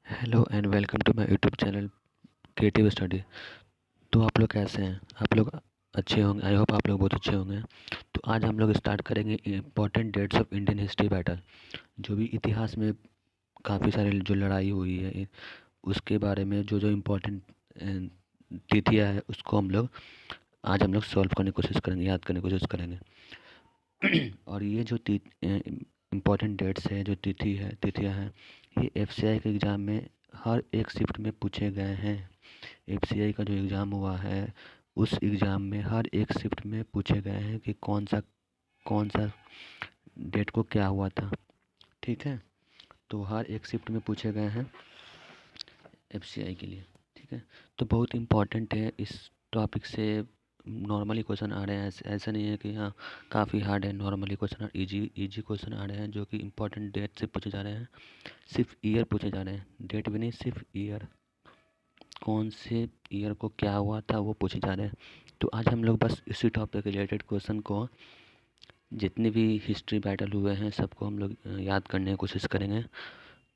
Hello and welcome to my YouTube channel creative study. तो आप लोग कैसे हैं? आप लोग अच्छे होंगे, आई होप आप लोग बहुत अच्छे होंगे। तो आज हम लोग स्टार्ट करेंगे important dates of Indian history battle. जो भी इतिहास में काफ़ी सारे जो लड़ाई हुई है उसके बारे में जो जो इम्पोर्टेंट तिथियाँ है उसको हम लोग सॉल्व करने की कोशिश करेंगे, याद करने की कोशिश करेंगे। और ये जो इम्पोर्टेंट डेट्स है, जो तिथियाँ हैं, ये एफसीआई के एग्ज़ाम में हर एक शिफ्ट में पूछे गए हैं। एफसीआई का जो एग्ज़ाम हुआ है उस एग्ज़ाम में हर एक शिफ्ट में पूछे गए हैं कि कौन सा डेट को क्या हुआ था। ठीक है, तो हर एक शिफ्ट में पूछे गए हैं एफसीआई के लिए। ठीक है, तो बहुत इम्पोर्टेंट है। इस टॉपिक से नॉर्मली क्वेश्चन आ रहे हैं, ऐसा नहीं है कि हाँ काफ़ी हार्ड है। Normally question easy easy question आ रहे हैं जो कि इम्पोर्टेंट डेट से पूछे जा रहे हैं। सिर्फ ईयर पूछे जा रहे हैं, डेट भी नहीं, सिर्फ ईयर। कौन से ईयर को क्या हुआ था वो पूछे जा रहे हैं। तो आज हम लोग बस इसी टॉपिक रिलेटेड क्वेश्चन को, जितने भी हिस्ट्री बैटल हुए हैं सबको हम लोग याद करने की कोशिश करेंगे।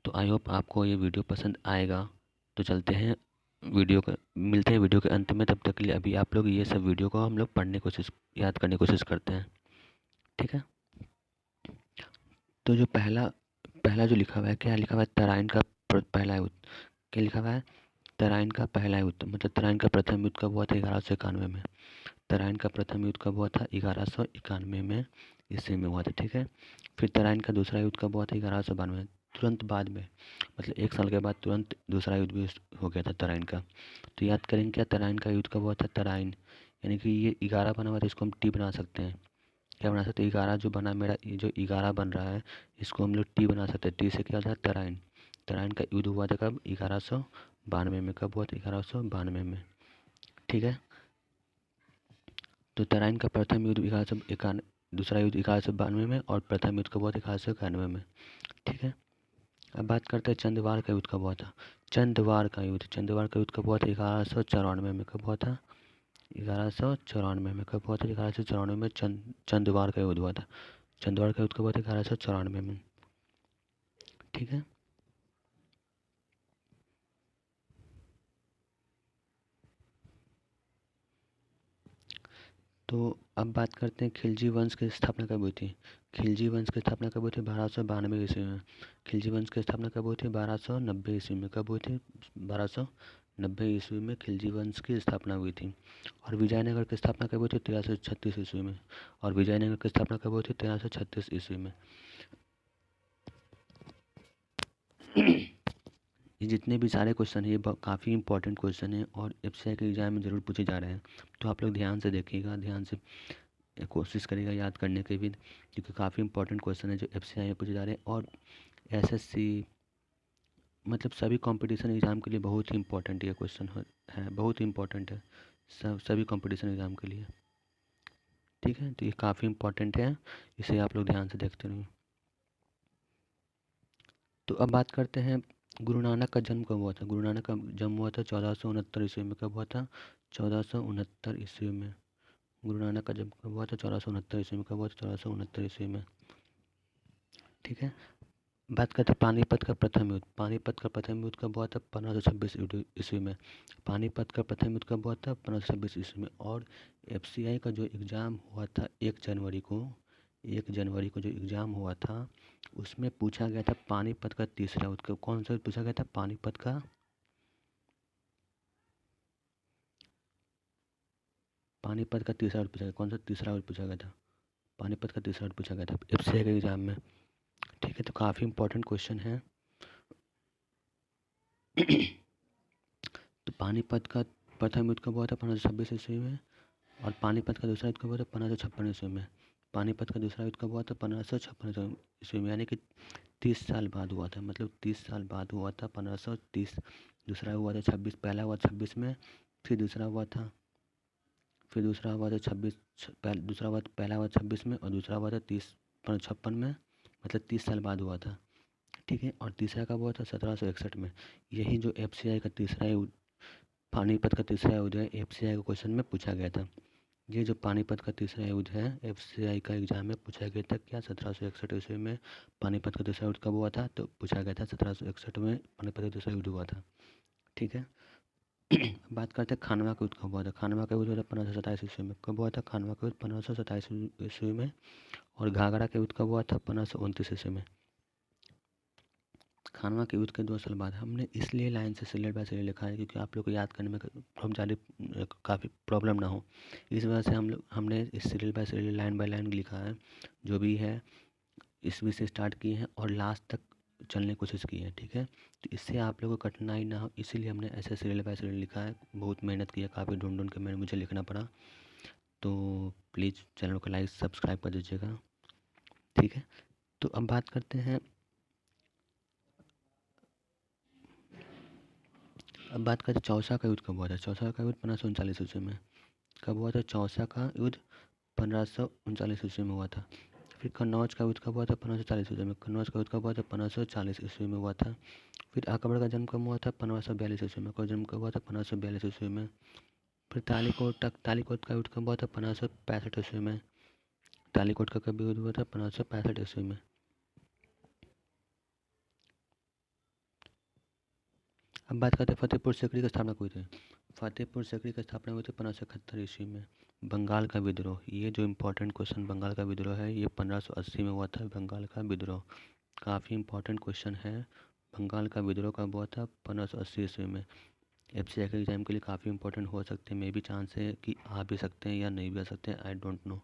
तो आई होप आपको ये वीडियो पसंद आएगा। तो चलते हैं वीडियो का, मिलते हैं वीडियो के अंत में। तब तक के लिए अभी आप लोग ये सब वीडियो को हम लोग पढ़ने की कोशिश, याद करने की कोशिश करते हैं। ठीक है, तो जो पहला पहला जो लिखा हुआ है, क्या लिखा हुआ है? तराइन का पहला युद्ध। क्या लिखा हुआ है? तराइन का पहला युद्ध, मतलब तराइन का प्रथम युद्ध कब हुआ था? 1191 में। तराइन का प्रथम युद्ध कब हुआ था? 1191 में ईस्वी में हुआ था। ठीक है, फिर तराइन का दूसरा युद्ध कब हुआ था? 1192 में। तुरंत बाद में, मतलब एक साल के बाद तुरंत दूसरा युद्ध भी हो गया था तराइन का। तो याद करेंगे क्या तराइन का युद्ध कब हुआ था? तराइन यानी कि ये 11 बना हुआ था, इसको हम टी बना सकते हैं। क्या बना सकते हैं? 11 जो बना, मेरा ये जो 11 बन रहा है इसको हम लोग टी बना सकते हैं। टी से क्या होता है? तराइन। तराइन का युद्ध हुआ था कब? 1192 में। कब हुआ था? 1192 में। ठीक है, तो तराइन का प्रथम युद्ध 1191, दूसरा युद्ध 1192 में, और प्रथम युद्ध कब हुआ था? 1191 में। ठीक है, अब बात करते हैं चंदवार का युद्ध कब हुआ था। चंदवार का युद्ध कब हुआ था? 1194 में। कब हुआ था? 1194 में। कब हुआ था? 1194 में चंदवार का युद्ध हुआ था। चंदवार का युद्ध कब हुआ था? 1194 में। ठीक है, तो अब बात करते हैं खिलजी वंश की स्थापना कब हुई थी। खिलजी वंश की स्थापना कब हुई थी? 1292 ईस्वी में। खिलजी वंश की स्थापना कब हुई थी? 1290 ईस्वी में। कब हुई थी? 1290 ईस्वी में खिलजी वंश की स्थापना हुई थी। और विजयनगर की स्थापना कब हुई थी? 1336 ईस्वी में। और विजयनगर की स्थापना कब हुई थी? 1336 ईस्वी में। ये जितने भी सारे क्वेश्चन हैं ये काफ़ी इंपॉर्टेंट क्वेश्चन है और एफसीआई के एग्जाम में ज़रूर पूछे जा रहे हैं। तो आप लोग ध्यान से देखिएगा, ध्यान से कोशिश करेगा याद करने की भी, क्योंकि काफ़ी इंपॉर्टेंट क्वेश्चन है जो एफसीआई में पूछे जा रहे हैं। और एसएससी, मतलब सभी कंपटीशन एग्ज़ाम के लिए बहुत ही इंपॉर्टेंट ये क्वेश्चन है, बहुत ही इंपॉर्टेंट है सभी कंपटीशन एग्ज़ाम के लिए। ठीक है, तो ये काफ़ी इंपॉर्टेंट है, इसे आप लोग ध्यान से देखते रहिए। तो अब बात करते हैं गुरु नानक का जन्म कब हुआ था। गुरु नानक का जन्म हुआ था 1469 ईस्वी में। कब हुआ था? 1469 ईस्वी में। गुरु नानक का जन्म कब हुआ था? 1469 ईस्वी में। कब हुआ था? 1469 ईस्वी में। ठीक है, बात करते हैं पानीपत का प्रथम युद्ध। पानीपत का प्रथम युद्ध कब हुआ था? 1526 ईस्वी में। पानीपत का प्रथम युद्ध कब हुआ था? 1526 ईस्वी में। और एफसीआई का जो एग्ज़ाम हुआ था 1 जनवरी को जो एग्ज़ाम हुआ था उसमें पूछा गया था पानीपत का तीसरा युद्ध। कौन सा पूछा गया था? पानीपत का तीसरा युद्ध पूछा गया। कौन सा तीसरा युद्ध पूछा गया था? पानीपत का तीसरा युद्ध पूछा गया था एफसीआई के एग्ज़ाम में। ठीक है, तो काफ़ी इंपॉर्टेंट क्वेश्चन है। तो पानीपत का प्रथम युद्ध कब हुआ था? 1526 ईस्वी में। और पानीपत का दूसरा युद्ध कब हुआ था? 1556 ईस्वी में। पानीपत का दूसरा युद्ध कब हुआ था? 1556 ईस्वी में, यानी कि 30 साल बाद हुआ था, मतलब 30 साल बाद हुआ था 1530। दूसरा हुआ था 26, पहला हुआ 26 में, फिर दूसरा हुआ था, फिर दूसरा हुआ था 26, दूसरा हुआ, पहला हुआ 26 में और दूसरा हुआ था 56 में, मतलब 30 साल बाद हुआ था। ठीक है, और तीसरा कब हुआ था? 1761 में। यही जो एफसीआई का तीसरा युद्ध, पानीपत का तीसरा युद्ध है, एफसीआई के क्वेश्चन में पूछा गया था। ये जो पानीपत का तीसरा युद्ध है, FCI का एग्जाम में पूछा गया था क्या 1761 ईस्वी में पानीपत का दूसरा युद्ध कब हुआ था, तो पूछा गया था 1761 में पानीपत का दूसरा युद्ध हुआ था। ठीक है। बात करते हैं खानवा का युद्ध कब हुआ था। खानवा का युद्ध हुआ था 1527 ईस्वी में। कब हुआ था खानवा का युद्ध? 1527 ईस्वी में। और घाघरा का युद्ध कब हुआ था? 1529 ईस्वी में। खानवा के युद्ध के 2 साल बाद। हमने इसलिए लाइन से सीरियल बाय सीरियल लिखा है क्योंकि आप लोग को याद करने में काफ़ी प्रॉब्लम ना हो, इस वजह से हमने इस serial bye serial line by line लिखा है। जो भी है ईस्वी से स्टार्ट किए हैं और लास्ट तक चलने की कोशिश की है। ठीक है, तो इससे आप लोगों को कठिनाई ना हो इसीलिए हमने ऐसे सीरियल बाय सीरियल लिखा है। बहुत मेहनत की है, काफ़ी ढूंढ ढूंढ के मुझे लिखना पड़ा। तो प्लीज़ चैनल को लाइक सब्सक्राइब कर दीजिएगा। ठीक है, तो अब बात करते हैं चौसा का युद्ध कब हुआ था। चौसा का युद्ध 1539 ईस्वी में। कब हुआ था चौसा का युद्ध? 1539 ईस्वी में हुआ था। फिर कन्नौज का युद्ध कब हुआ था? 1540 ईस्वी में। कन्नौज का युद्ध कब हुआ था? 1540 ईस्वी में हुआ था। फिर अकबर का जन्म कब हुआ था? 1542 ईस्वी में। अकबर जन्म कब हुआ था? 1542 ईस्वी में। फिर तालीकोट का युद्ध कब हुआ था? 1565 ईस्वी में। तालीकोट का कब युद्ध हुआ था? 1565 ईस्वी में। अब बात करते हैं फतेहपुर सीकरी की स्थापना हुई थी। फतेहपुर सीकरी की स्थापना हुई थी 1571 ईस्वी में। बंगाल का विद्रोह, ये जो इम्पोर्टेंट क्वेश्चन बंगाल का विद्रोह है, ये 1580 में हुआ था। बंगाल का विद्रोह काफ़ी इम्पोर्टेंट क्वेश्चन है। बंगाल का विद्रोह कब हुआ था? 1580 ईस्वी में। FCI के एग्जाम के लिए काफ़ी इंपॉर्टेंट हो सकते हैं। मे भी चांस है कि आ भी सकते हैं या नहीं भी आ सकते हैं, आई डोंट नो।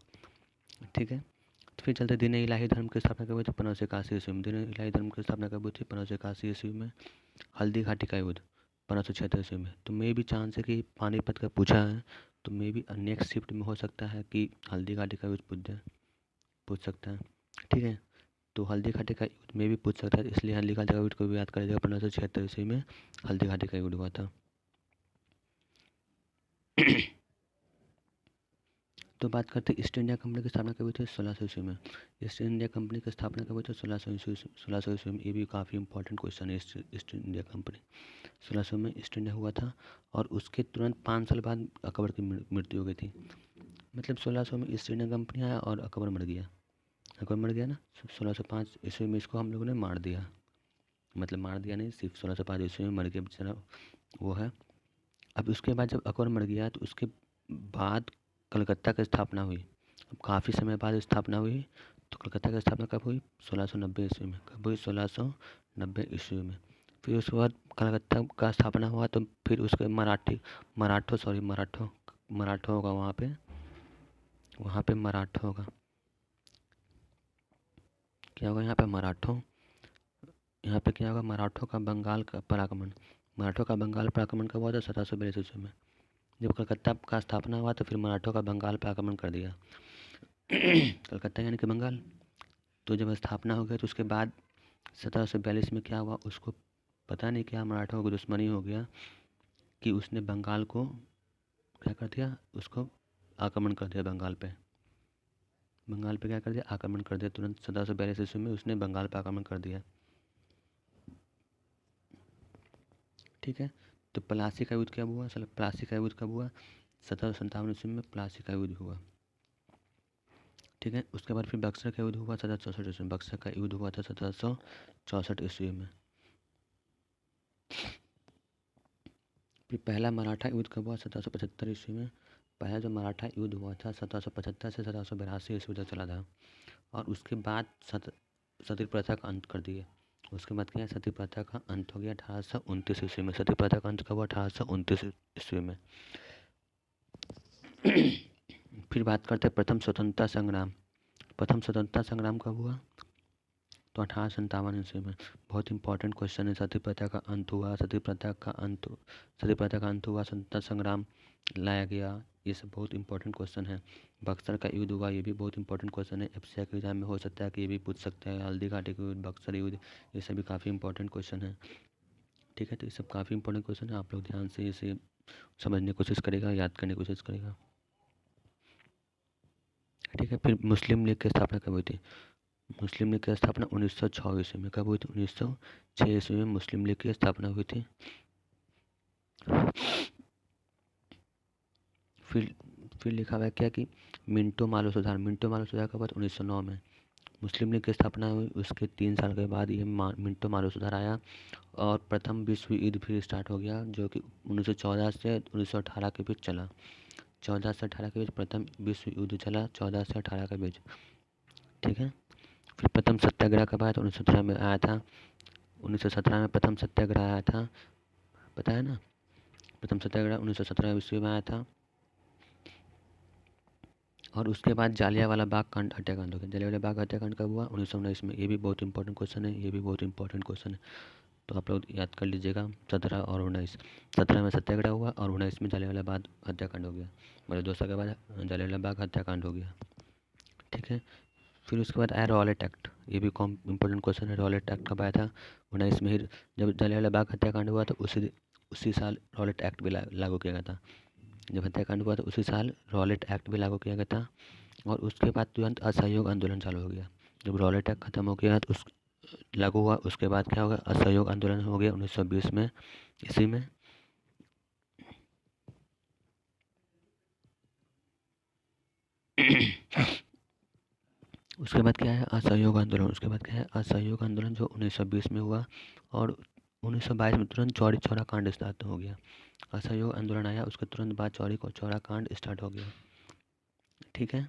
ठीक है, तो फिर चलते दीन इलाही धर्म की स्थापना कब हुई थी? 1581 ईस्वी में। दीन इलाही धर्म की स्थापना कब हुई थी? 1581 ईस्वी में। हल्दी घाटी का युद्ध 1576 ईस्वी में। तो मे भी चांस है कि पानीपत का पूछा है, तो मे भी नेक्स्ट शिफ्ट में हो सकता है कि हल्दी घाटी का युद्ध पूछ सकता है। ठीक है, तो हल्दी घाटी का युद्ध में भी पूछ सकता है, इसलिए हल्दी घाटी का युद्ध को भी याद करेगा। 1576 ईस्वी में हल्दी घाटी का युद्ध हुआ था। तो बात करते हैं ईस्ट इंडिया कंपनी की स्थापना कब हुई थी? 1600 ईस्वी में। ईस्ट इंडिया कंपनी की स्थापना कब हुई थी? 1600 ईस्वी में। ये भी काफ़ी इंपॉर्टेंट क्वेश्चन है। ईस्ट इंडिया कंपनी 1600 में ईस्ट इंडिया हुआ था और उसके तुरंत 5 साल बाद अकबर की मृत्यु हो गई थी। मतलब 1600 में ईस्ट इंडिया कंपनी आया और अकबर मर गया। अकबर मर गया ना, 1605 ईस्वी में इसको हम लोगों ने मार दिया। मतलब मार दिया नहीं, सिर्फ 1605 ईस्वी में मर गया बेचारा, वो है। अब उसके बाद जब अकबर मर गया तो उसके बाद कलकत्ता की स्थापना हुई। अब काफ़ी समय बाद स्थापना हुई, तो कलकत्ता की स्थापना कब हुई? 1690 ईस्वी में। कब हुई? 1690 ईस्वी में। फिर उसके बाद कलकत्ता का स्थापना हुआ, तो फिर उसके मराठो होगा वहाँ पे मराठो होगा। क्या होगा यहाँ पे? यहाँ पे क्या होगा? मराठों का बंगाल का पराक्रमण। मराठों का बंगाल पर आक्रमण कब हुआ था? 1742 ईस्वी में। जब कलकत्ता का स्थापना हुआ तो फिर मराठों का बंगाल पर आक्रमण कर दिया। कलकत्ता यानी कि बंगाल। तो जब स्थापना हो गई तो उसके बाद 1742 में क्या हुआ, उसको पता नहीं क्या मराठों को दुश्मनी हो गया कि उसने बंगाल को क्या कर दिया, उसको आक्रमण कर दिया बंगाल पे। क्या कर दिया? आक्रमण कर दिया। तुरंत 1742 ईस्वी में उसने बंगाल पर आक्रमण कर दिया। ठीक है, तो प्लासी का युद्ध कब हुआ? प्लासी का युद्ध कब हुआ? 1757 ईस्वी में प्लासी का युद्ध हुआ। ठीक है, उसके बाद फिर बक्सर का युद्ध हुआ 1764 ईस्वी में। बक्सर का युद्ध हुआ था 1764 ईस्वी में। फिर पहला मराठा युद्ध कब हुआ? 1775 ईस्वी में। पहला जो मराठा युद्ध हुआ था 1775 से 1782 ईस्वी तक चला था। और उसके बाद सती प्रथा का अंत कर दिए। उसके बाद क्या? सती प्रथा का अंत हो गया 1829 ईस्वी में। सती प्रथा का अंत कब हुआ? 1829 ईस्वी में। फिर बात करते हैं प्रथम स्वतंत्रता संग्राम। प्रथम स्वतंत्रता संग्राम कब हुआ? तो 1857 ईस्वी में। बहुत इंपॉर्टेंट क्वेश्चन है। सती प्रथा का अंत हुआ, सती प्रथा का अंत हुआ, स्वतंत्रता संग्राम लाया गया, ये सब बहुत इंपॉर्टेंट क्वेश्चन है। बक्सर का युद्ध हुआ, ये भी बहुत इंपॉर्टेंट क्वेश्चन है। FCI के एग्जाम में हो सकता है कि ये भी पूछ सकते हैं। हल्दी घाटी का युद्ध, बक्सर युद्ध, ये सभी काफ़ी इंपॉर्टेंट क्वेश्चन है। ठीक है, तो ये सब काफ़ी इंपॉर्टेंट क्वेश्चन है। आप लोग ध्यान से इसे समझने की कोशिश करेगा, याद करने की कोशिश करेगा। ठीक है, फिर मुस्लिम लीग की स्थापना कब हुई थी? मुस्लिम लीग की स्थापना 1906 ईस्वी में। कब हुई थी? 1906 ईस्वी में मुस्लिम लीग की स्थापना हुई थी। फिर फिर लिखा हुआ है क्या कि मिंटो मालो सुधार। मिंटो मालो सुधार का बाद 1909 में मुस्लिम लीग की स्थापना हुई। उसके 3 साल के बाद ये मिंटो मालो सुधार आया और प्रथम विश्व युद्ध फिर स्टार्ट हो गया, जो कि 1914 से 1918 के बीच चला। 14 से 18 के बीच प्रथम विश्व युद्ध चला, 14 से 18 के बीच। ठीक है। फिर प्रथम सत्याग्रह का बाद 1917 में आया था। 1917 में प्रथम सत्याग्रह आया था, पता है ना। प्रथम सत्याग्रह 1917 ईस्वी में आया था। और उसके बाद जालियांवाला बाग कांड हत्याकांड हो गया। जालियांवाला बाग हत्याकांड कब हुआ? 1919 में। ये भी बहुत इंपॉर्टेंट क्वेश्चन है, ये भी बहुत इंपॉर्टेंट क्वेश्चन है, तो आप लोग याद कर लीजिएगा। 17 और 19, 17 में सत्याग्रह हुआ और 19 में जालियांवाला बाग हत्याकांड हो गया। मतलब 2 साल के बाद जालियांवाला बाग हत्याकांड हो गया। ठीक है। फिर उसके बाद आया रॉलेट एक्ट। ये भी कॉम इंपॉर्टेंट क्वेश्चन है। रॉलेट एक्ट कब आया था? 19 में ही। जब जालियांवाला बाग हत्याकांड हुआ तो उसी साल रॉलेट एक्ट भी लागू किया गया था। जब हत्याकांड हुआ तो उसी साल रॉलेट एक्ट भी लागू किया गया था। और उसके बाद तुरंत असहयोग आंदोलन चालू हो गया। जब रॉलेट एक्ट खत्म हो गया तो उस लागू हुआ, उसके बाद क्या होगा? असहयोग आंदोलन हो गया 1920 में, इसी में। उसके बाद क्या है? असहयोग आंदोलन। उसके बाद क्या है? असहयोग आंदोलन, जो 1920 में हुआ और 1922 में तुरंत चौरी चौरा कांड स्टार्ट हो गया। असहयोग आंदोलन आया, उसके तुरंत बाद चौरी चौरा कांड स्टार्ट हो गया। ठीक है।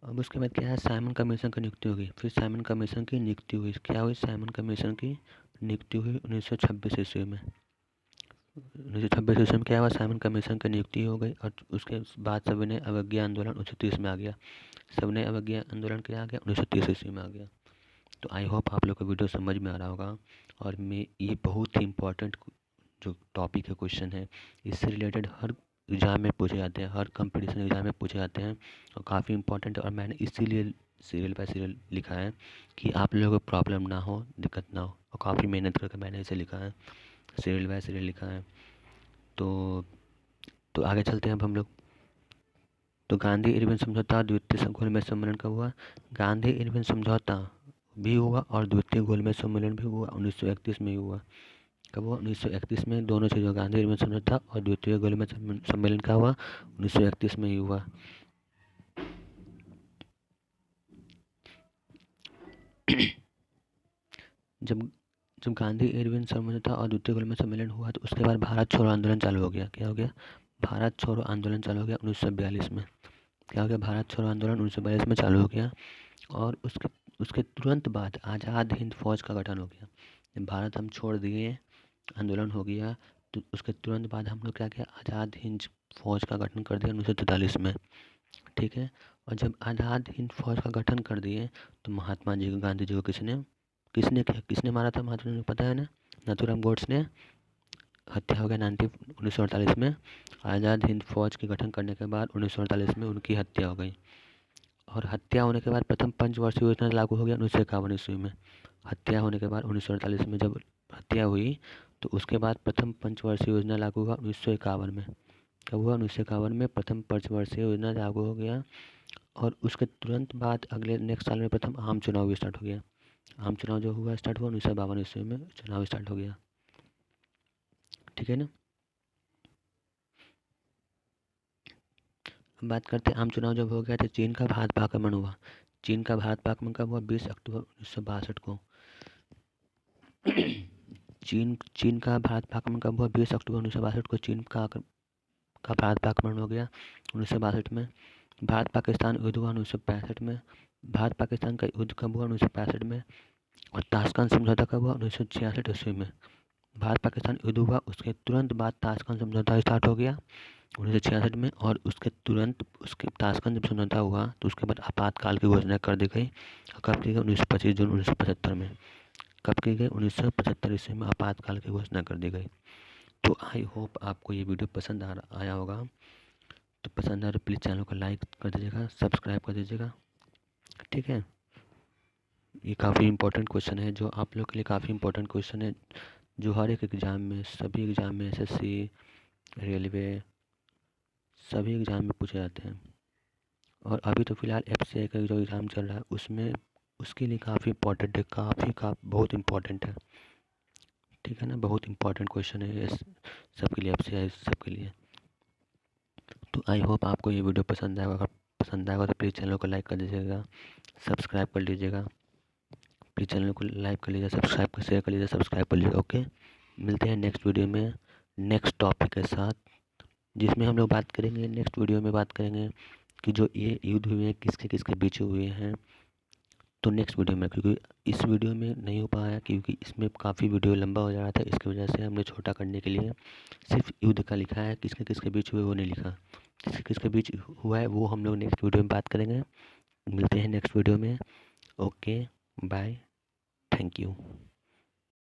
अब उसके बाद क्या है? साइमन कमीशन की नियुक्ति होगी। फिर साइमन कमीशन की नियुक्ति हुई। क्या हुई? साइमन कमीशन की नियुक्ति हुई 1926 ईस्वी में। 1926 ईस्वी में क्या हुआ? साइमन कमीशन की नियुक्ति हो गई और उसके बाद सविनय अवज्ञा आंदोलन 1930 में आ गया। सविनय अवज्ञा आंदोलन क्या आ गया? 1930 ईस्वी में आ गया। तो आई होप आप लोग को वीडियो समझ में आ रहा होगा। और मैं ये बहुत ही इम्पोर्टेंट जो टॉपिक है, क्वेश्चन है, इससे रिलेटेड हर एग्ज़ाम में पूछे जाते हैं, हर कंपटीशन एग्ज़ाम में पूछे जाते हैं और काफ़ी इंपॉर्टेंट है। और मैंने इसीलिए सीरियल बाय सीरियल लिखा है कि आप लोगों को प्रॉब्लम ना हो, दिक्कत ना हो, और काफ़ी मेहनत करके मैंने इसे लिखा है, सीरियल बाय सीरियल लिखा है। तो आगे चलते हैं अब हम लोग। तो गांधी इरविन समझौता द्वितीय गोलमेज सम्मेलन कब हुआ? गांधी इरविन समझौता भी हुआ और द्वितीय गोलमेज सम्मेलन भी हुआ 1931 में ही हुआ। कब हुआ? 1931 में। दोनों चीज़ों, गांधी इरविन समझौता और द्वितीय गोलमेज सम्मेलन का हुआ 1931 में ही हुआ। जब जब गांधी इरविन समझौता और द्वितीय गोलमेज सम्मेलन हुआ तो उसके बाद भारत छोड़ो आंदोलन चालू हो गया। क्या हो गया? भारत छोड़ो आंदोलन चालू हो गया 1942 में। क्या हो गया? भारत छोड़ो आंदोलन 1942 में चालू हो गया। और उसके उसके तुरंत बाद आज़ाद हिंद फौज का गठन हो गया। जब भारत हम छोड़ दिए, आंदोलन हो गया, तो उसके तुरंत बाद हम लोग क्या किया? आज़ाद हिंद फौज का गठन कर दिया 1943 में। ठीक है। और जब आज़ाद हिंद फौज का गठन कर दिए तो महात्मा जी को, गांधी जी को किसने मारा था? महात्मा जी को पता है ना? नाथूराम गोड्से ने। हत्या हो गया 1948 में। आज़ाद हिंद फौज के गठन करने के बाद 1948 में उनकी हत्या हो गई। और हत्या होने के बाद प्रथम पंचवर्षीय योजना लागू हो गया 1951 ईस्वी में। हत्या होने के बाद 1948 में जब हत्या हुई तो उसके बाद प्रथम पंचवर्षीय योजना लागू हुआ 1951 में। कब हुआ? 1951 में प्रथम पंचवर्षीय योजना लागू हो गया। और उसके तुरंत बाद अगले नेक्स्ट साल में प्रथम आम चुनाव भी स्टार्ट हो गया। आम चुनाव जो हुआ स्टार्ट हुआ 1952 ईस्वी में, चुनाव स्टार्ट हो गया। ठीक है ना। अब बात करते हैं आम चुनाव जब हो गया तो चीन का भारत पर आक्रमण हुआ। चीन का भारत पर आक्रमण कब हुआ? 20 अक्टूबर 1962 को। चीन का भारत पर आक्रमण कब हुआ? 20 अक्टूबर 1962 को चीन का भारत पर आक्रमण हो गया 1962 में। भारत पाकिस्तान युद्ध हुआ 1965 में। भारत पाकिस्तान का युद्ध कब हुआ? 1965 में। और ताशकंद समझौता कब हुआ? 1966 ईस्वी में। भारत पाकिस्तान युद्ध हुआ, उसके तुरंत बाद ताशकंद समझौता स्टार्ट हो गया 1966 में। और उसके तुरंत उसके ताशकंद जब समझौता हुआ तो उसके बाद आपातकाल की घोषणा कर दी गई। कब की गई? 25 जून 1975 में। कब की गई? 1975 ईस्वी में आपातकाल की घोषणा कर दी गई। तो आई होप आपको ये वीडियो पसंद आया होगा। तो पसंद आया तो प्लीज़ चैनल को लाइक कर दीजिएगा, सब्सक्राइब कर दीजिएगा। ठीक है। ये काफ़ी इंपॉर्टेंट क्वेश्चन है, जो आप लोग के लिए काफ़ी इंपॉर्टेंट क्वेश्चन है, जो हर एक एग्ज़ाम में, सभी एग्ज़ाम में, एसएससी, रेलवे, सभी एग्ज़ाम में पूछे जाते हैं। और अभी तो फ़िलहाल एफसीआई का जो एग्ज़ाम चल रहा है उसमें उसके लिए काफ़ी इंपॉर्टेंट है, बहुत इंपॉर्टेंट है। ठीक है ना। बहुत इंपॉर्टेंट क्वेश्चन है ये सबके लिए, एफसीआई सबके लिए। तो आई होप आपको ये वीडियो पसंद आएगा। अगर पसंद आएगा तो प्लीज़ चैनल को लाइक कर दीजिएगा, सब्सक्राइब कर लीजिएगा। प्लीज़ चैनल को लाइक कर लीजिए, सब्सक्राइब कर शेयर कर लीजिए, सब्सक्राइब कर लीजिए। ओके, मिलते हैं नेक्स्ट वीडियो में नेक्स्ट टॉपिक के साथ, जिसमें हम लोग बात करेंगे, नेक्स्ट वीडियो में बात करेंगे कि जो ये युद्ध हुए हैं किसके किसके बीच हुए हैं। तो नेक्स्ट वीडियो में, क्योंकि इस वीडियो में नहीं हो पाया क्योंकि इसमें काफ़ी वीडियो लंबा हो जा रहा था, इसकी वजह से हमने छोटा करने के लिए सिर्फ युद्ध का लिखा है, किसके किसके बीच हुए वो नहीं लिखा। किसके किसके बीच हुआ है वो हम लोग नेक्स्ट वीडियो में बात करेंगे। मिलते हैं नेक्स्ट वीडियो में। Okay, bye, thank you.